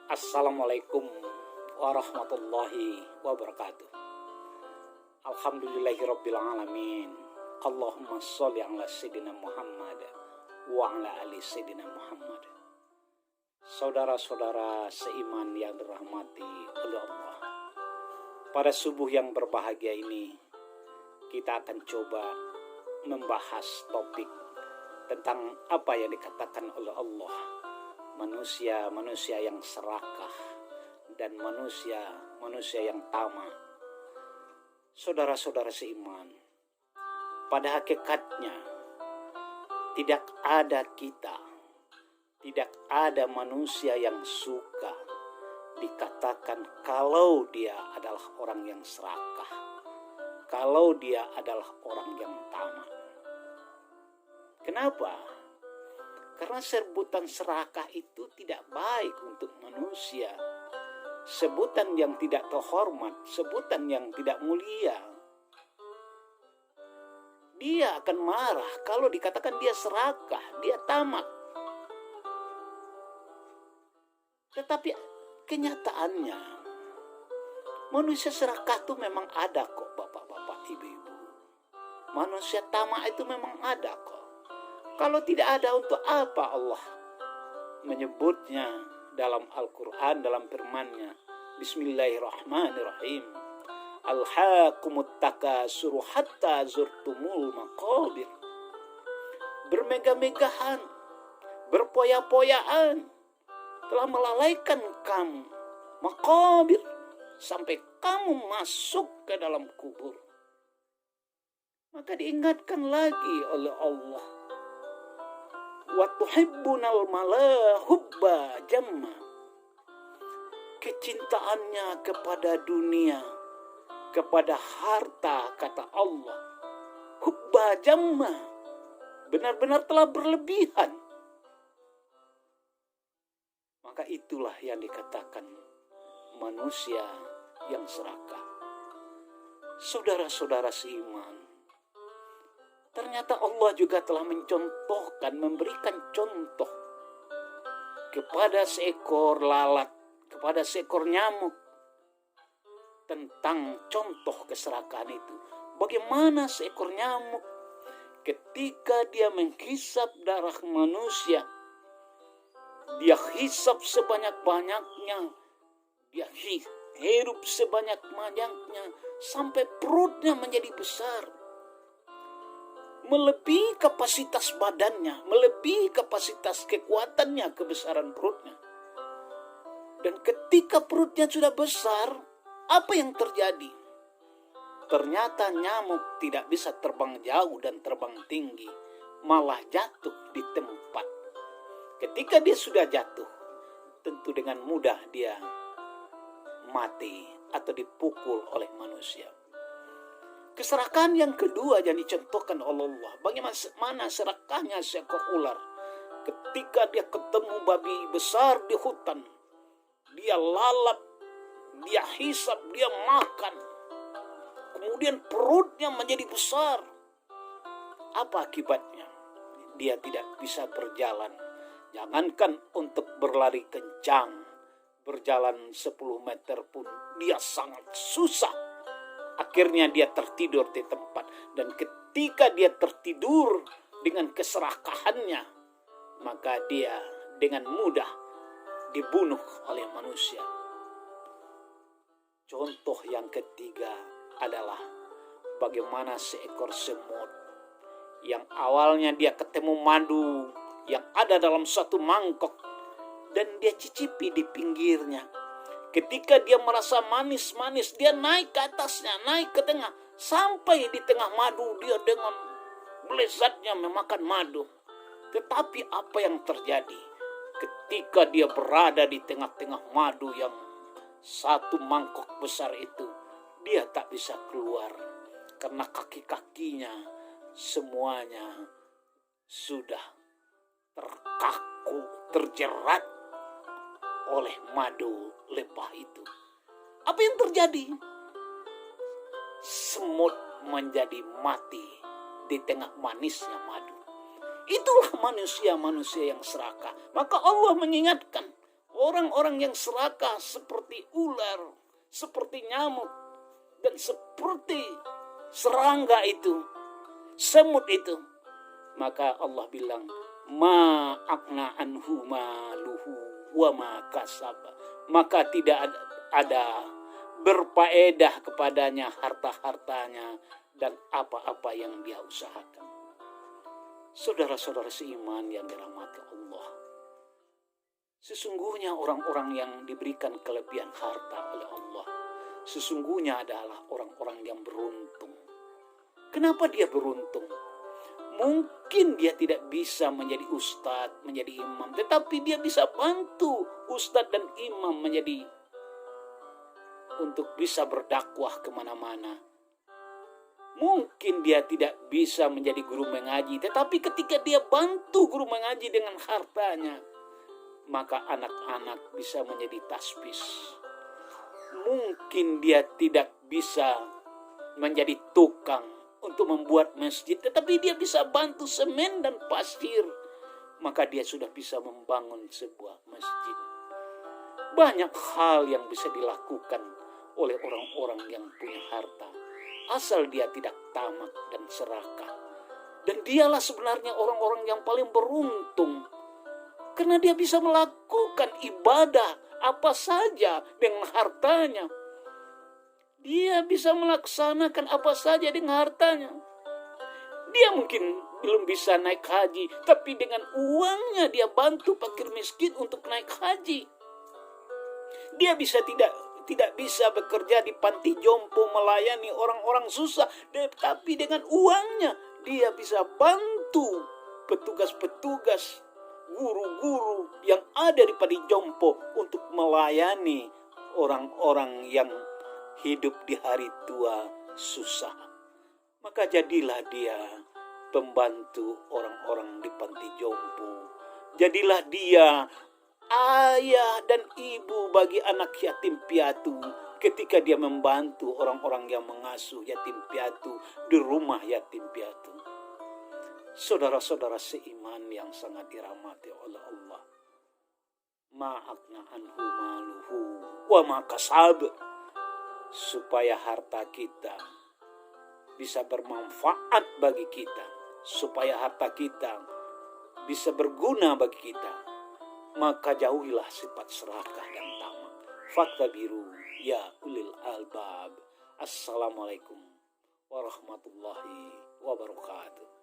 Assalamualaikum warahmatullahi wabarakatuh. Alhamdulillahirrabbilalamin. Allahumma sholli ala sayyidina Muhammad wa ala ali sayyidina Muhammad. Saudara-saudara seiman yang dirahmati oleh Allah, pada subuh yang berbahagia ini kita akan coba membahas topik tentang apa yang dikatakan oleh Allah, manusia yang serakah dan manusia yang tamak. Saudara-saudara seiman, pada hakikatnya tidak ada manusia yang suka dikatakan kalau dia adalah orang yang serakah, kalau dia adalah orang yang tamak. Kenapa? Karena sebutan serakah itu tidak baik untuk manusia. Sebutan yang tidak terhormat, sebutan yang tidak mulia. Dia akan marah kalau dikatakan dia serakah, dia tamak. Tetapi kenyataannya, manusia serakah itu memang ada kok, bapak-bapak, ibu-ibu. Manusia tamak itu memang ada kok. Kalau tidak ada, untuk apa Allah menyebutnya dalam Al-Quran, dalam firman-Nya? Bismillahirrahmanirrahim. Alhaakumut takasuru hatta zurtumul maqabir. Bermegah-megahan, berpoya-poyaan telah melalaikan kamu maqabir, sampai kamu masuk ke dalam kubur. Maka diingatkan lagi oleh Allah, wa tuhibbunal mala hubba jamma. Kecintaannya kepada dunia, kepada harta, kata Allah, hubba jamma, benar-benar telah berlebihan. Maka itulah yang dikatakan manusia yang serakah. Saudara-saudara seiman, ternyata Allah juga telah mencontohkan, memberikan contoh kepada seekor lalat, kepada seekor nyamuk, tentang contoh keserakahan itu. Bagaimana seekor nyamuk ketika dia menghisap darah manusia, dia hisap sebanyak-banyaknya, dia hirup sebanyak-banyaknya, sampai perutnya menjadi besar, melebihi kapasitas badannya, melebihi kapasitas kekuatannya, kebesaran perutnya. Dan ketika perutnya sudah besar, apa yang terjadi? Ternyata nyamuk tidak bisa terbang jauh dan terbang tinggi, malah jatuh di tempat. Ketika dia sudah jatuh, tentu dengan mudah dia mati atau dipukul oleh manusia. Keserakahan yang kedua yang dicontohkan oleh Allah, bagaimana serakahnya seekor ular. Ketika dia ketemu babi besar di hutan, dia lalap, dia hisap, dia makan. Kemudian perutnya menjadi besar. Apa akibatnya? Dia tidak bisa berjalan. Jangankan untuk berlari kencang, berjalan 10 meter pun dia sangat susah. Akhirnya dia tertidur di tempat. Dan ketika dia tertidur dengan keserakahannya, maka dia dengan mudah dibunuh oleh manusia. Contoh yang ketiga adalah bagaimana seekor semut yang awalnya dia ketemu madu yang ada dalam satu mangkok dan dia cicipi di pinggirnya. Ketika dia merasa manis-manis, dia naik ke atasnya, naik ke tengah, sampai di tengah madu dia dengan lezatnya memakan madu. Tetapi apa yang terjadi? Ketika dia berada di tengah-tengah madu yang satu mangkok besar itu, dia tak bisa keluar karena kaki-kakinya semuanya sudah terkaku, terjerat oleh madu lebah itu. Apa yang terjadi? Semut menjadi mati di tengah manisnya madu. Itulah manusia-manusia yang serakah. Maka Allah mengingatkan, Orang-orang yang serakah seperti ular, seperti nyamuk, dan seperti serangga itu, semut itu. Maka Allah bilang, ma akna anhu maluhu wa ma kasaba. Maka tidak ada berfaedah kepadanya harta-hartanya dan apa-apa yang dia usahakan. Saudara-saudara seiman yang dirahmati Allah, sesungguhnya orang-orang yang diberikan kelebihan harta oleh Allah, sesungguhnya adalah orang-orang yang beruntung. Kenapa dia beruntung? Mungkin dia tidak bisa menjadi ustadz, menjadi imam, tetapi dia bisa bantu ustadz dan imam menjadi untuk bisa berdakwah kemana-mana. Mungkin dia tidak bisa menjadi guru mengaji, tetapi ketika dia bantu guru mengaji dengan hartanya, maka anak-anak bisa menjadi tasbih. Mungkin dia tidak bisa menjadi tukang untuk membuat masjid, tetapi dia bisa bantu semen dan pasir, maka dia sudah bisa membangun sebuah masjid. Banyak hal yang bisa dilakukan oleh orang-orang yang punya harta, asal dia tidak tamak dan serakah. Dan dialah sebenarnya orang-orang yang paling beruntung, karena dia bisa melakukan ibadah apa saja dengan hartanya. Dia bisa melaksanakan apa saja dengan hartanya. Dia mungkin belum bisa naik haji, tapi dengan uangnya dia bantu fakir miskin untuk naik haji. Dia bisa tidak bisa bekerja di panti jompo melayani orang-orang susah, tapi dengan uangnya dia bisa bantu petugas-petugas, guru-guru yang ada di panti jompo untuk melayani orang-orang yang hidup di hari tua susah. Maka jadilah dia pembantu orang-orang di panti jompo. Jadilah dia ayah dan ibu bagi anak yatim piatu ketika dia membantu orang-orang yang mengasuh yatim piatu di rumah yatim piatu. Saudara-saudara seiman yang sangat dirahmati oleh Allah, ma'akna anhu maluhu wa ma kasab, supaya harta kita bisa bermanfaat bagi kita, supaya harta kita bisa berguna bagi kita, maka jauhilah sifat serakah dan tamak. Faktabiru ya ulil albab. Assalamualaikum warahmatullahi wabarakatuh.